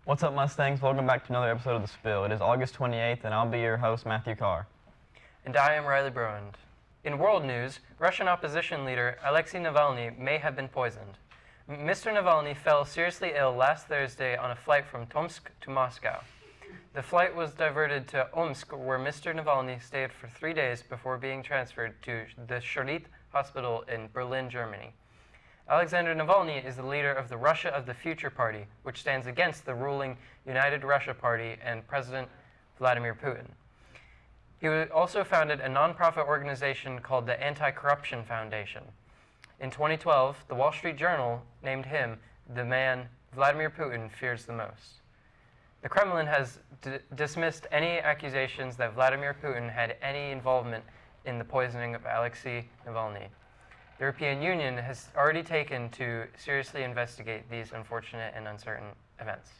What's up, Mustangs? Welcome back to another episode of The Spill. It is August 28th, and I'll be your host, Matthew Carr. And I am Riley Browand. In world news, Russian opposition leader Alexei Navalny may have been poisoned. Mr. Navalny fell seriously ill last Thursday on a flight from Tomsk to Moscow. The flight was diverted to Omsk, where Mr. Navalny stayed for 3 days before being transferred to the Charité Hospital in Berlin, Germany. Alexander Navalny is the leader of the Russia of the Future Party, which stands against the ruling United Russia Party and President Vladimir Putin. He also founded a nonprofit organization called the Anti-Corruption Foundation. In 2012, the Wall Street Journal named him the man Vladimir Putin fears the most. The Kremlin has dismissed any accusations that Vladimir Putin had any involvement in the poisoning of Alexei Navalny. The European Union has already taken to seriously investigate these unfortunate and uncertain events.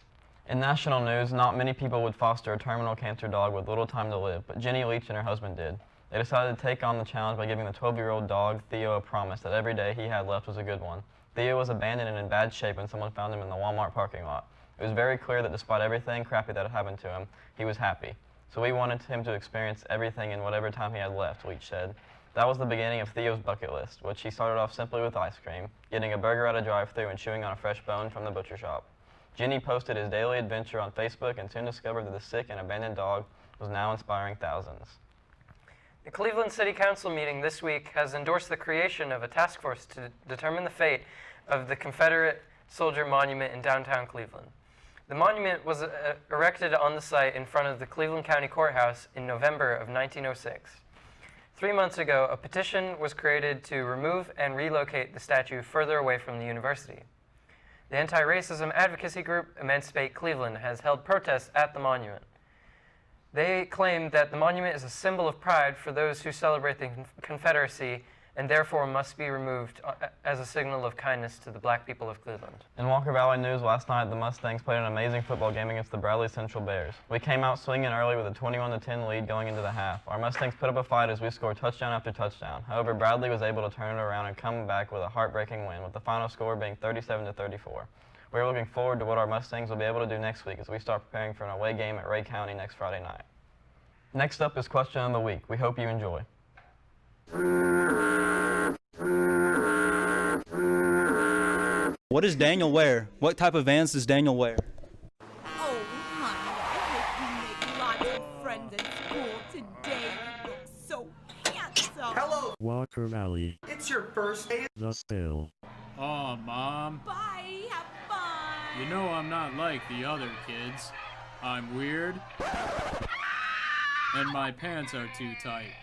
In national news, not many people would foster a terminal cancer dog with little time to live, but Jenny Leach and her husband did. They decided to take on the challenge by giving the 12-year-old dog, Theo, a promise that every day he had left was a good one. Theo was abandoned and in bad shape when someone found him in the Walmart parking lot. It was very clear that despite everything crappy that had happened to him, he was happy. So we wanted him to experience everything in whatever time he had left, Leach said. That was the beginning of Theo's bucket list, which he started off simply with ice cream, getting a burger at a drive-thru and chewing on a fresh bone from the butcher shop. Jenny posted his daily adventure on Facebook and soon discovered that the sick and abandoned dog was now inspiring thousands. The Cleveland City Council meeting this week has endorsed the creation of a task force to determine the fate of the Confederate Soldier Monument in downtown Cleveland. The monument was erected on the site in front of the Cleveland County Courthouse in November of 1906. 3 months ago, a petition was created to remove and relocate the statue further away from the university. The anti-racism advocacy group Emancipate Cleveland has held protests at the monument. They claim that the monument is a symbol of pride for those who celebrate the Confederacy and therefore must be removed as a signal of kindness to the black people of Cleveland. In Walker Valley news, last night the Mustangs played an amazing football game against the Bradley Central Bears. We came out swinging early with a 21-10 lead going into the half. Our Mustangs put up a fight as we scored touchdown after touchdown. However, Bradley was able to turn it around and come back with a heartbreaking win, with the final score being 37-34. We are looking forward to what our Mustangs will be able to do next week as we start preparing for an away game at Ray County next Friday night. Next up is Question of the Week. We hope you enjoy. What does Daniel wear? What type of Vans does Daniel wear? Oh, honey, I hope you make lots of friends at school today. You look so handsome. Hello, Walker Valley, it's your first day. The Spill. Aw, Mom. Bye, have fun. You know I'm not like the other kids. I'm weird. And my pants are too tight.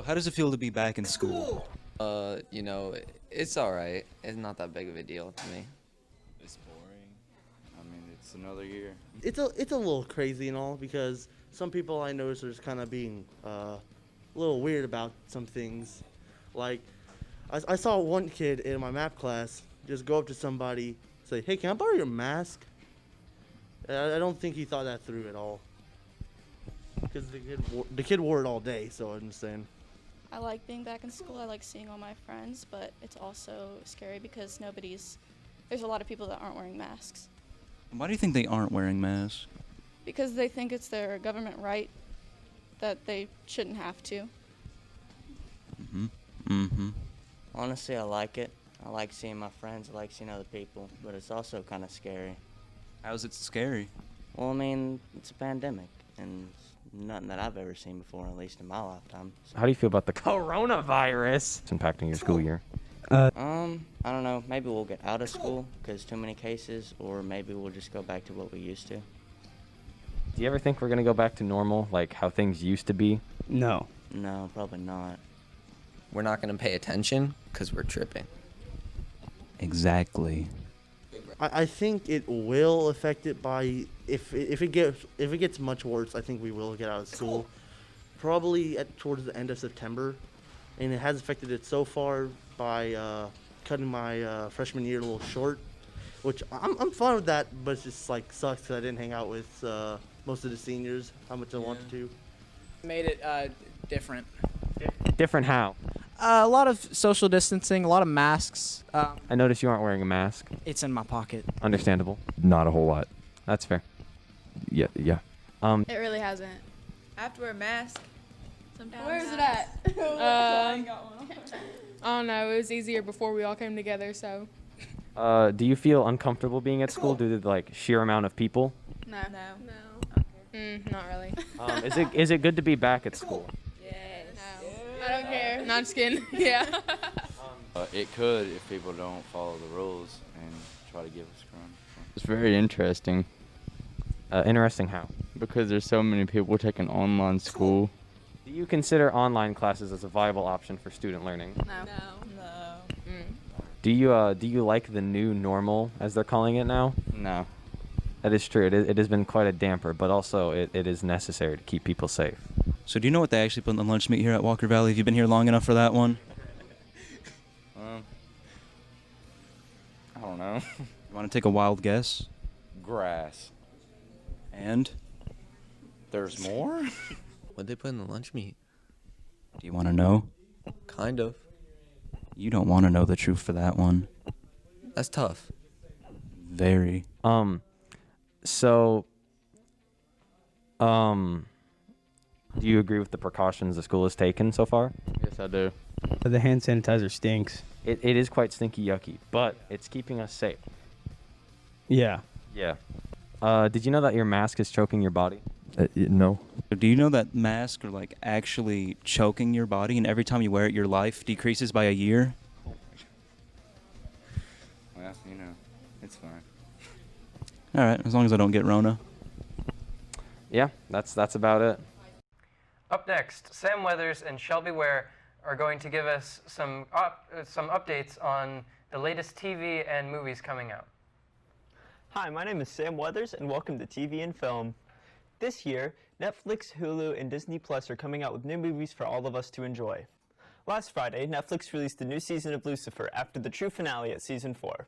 How does it feel to be back in school? It's alright. It's not that big of a deal to me. It's boring. I mean, it's another year. It's a little crazy and all because some people I notice are just kind of being a little weird about some things. Like, I saw one kid in my map class just go up to somebody, say, "Hey, can I borrow your mask?" I don't think he thought that through at all. Because the kid wore it all day, so I'm just saying. I like being back in school. I like seeing all my friends, but it's also scary because there's a lot of people that aren't wearing masks. Why do you think they aren't wearing masks? Because they think it's their government right that they shouldn't have to. Honestly, I like it. I like seeing my friends. I like seeing other people. But it's also kind of scary. How's it scary? Well, I mean, it's a pandemic. And nothing that I've ever seen before, at least in my lifetime. So. How do you feel about the coronavirus? It's impacting your school year. I don't know. Maybe we'll get out of school because too many cases, or maybe we'll just go back to what we used to. Do you ever think we're going to go back to normal, like how things used to be? No. No, probably not. We're not going to pay attention because we're tripping. Exactly. I think it will affect it by if it gets much worse. I think we will get out of school, probably towards the end of September, and it has affected it so far by cutting my freshman year a little short, which I'm fine with that. But it's just like sucks because I didn't hang out with most of the seniors how much I wanted to. Made it different. Different how? A lot of social distancing, a lot of masks. I noticed you aren't wearing a mask. It's in my pocket. Understandable. Not a whole lot. That's fair. Yeah. It really hasn't. I have to wear a mask. Sometimes. Where's it at? I don't know. It was easier before we all came together, so. Do you feel uncomfortable being at school due to the like sheer amount of people? No. Not really. Is it good to be back at school? Yes. No. I don't care. Not just kidding. Yeah. It could if people don't follow the rules and try to give us crime. It's very interesting Interesting how? because there's so many people taking online school. Do you consider online classes as a viable option for student learning? No. Do you like the new normal, as they're calling it now? No. That is true. It has been quite a damper, but also it is necessary to keep people safe. So do you know what they actually put in the lunch meat here at Walker Valley? Have you been here long enough for that one? I don't know. You want to take a wild guess? Grass. And? There's more? What'd they put in the lunch meat? Do you want to know? Kind of. You don't want to know the truth for that one. That's tough. Very. So, do you agree with the precautions the school has taken so far? Yes, I do. The hand sanitizer stinks. It is quite stinky yucky, but it's keeping us safe. Yeah. Yeah. Did you know that your mask is choking your body? No. Do you know that masks are like actually choking your body, and every time you wear it, your life decreases by a year? Well, you know, it's fine. All right, as long as I don't get Rona. Yeah, that's about it. Up next, Sam Weathers and Shelby Ware are going to give us some updates on the latest TV and movies coming out. Hi, my name is Sam Weathers, and welcome to TV and Film. This year, Netflix, Hulu, and Disney Plus are coming out with new movies for all of us to enjoy. Last Friday, Netflix released a new season of Lucifer after the true finale at Season 4.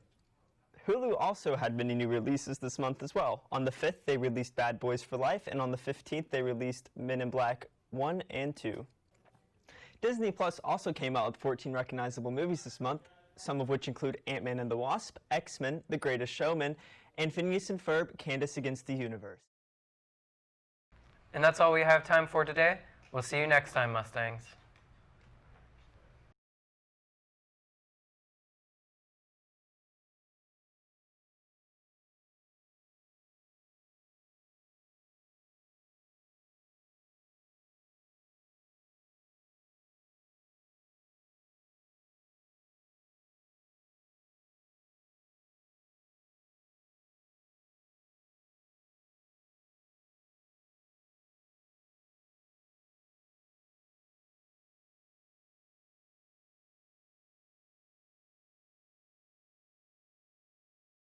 Hulu also had many new releases this month as well. On the 5th, they released Bad Boys for Life, and on the 15th, they released Men in Black 1 and 2. Disney Plus also came out with 14 recognizable movies this month, some of which include Ant-Man and the Wasp, X-Men, The Greatest Showman, and Phineas and Ferb, Candace Against the Universe. And that's all we have time for today. We'll see you next time, Mustangs.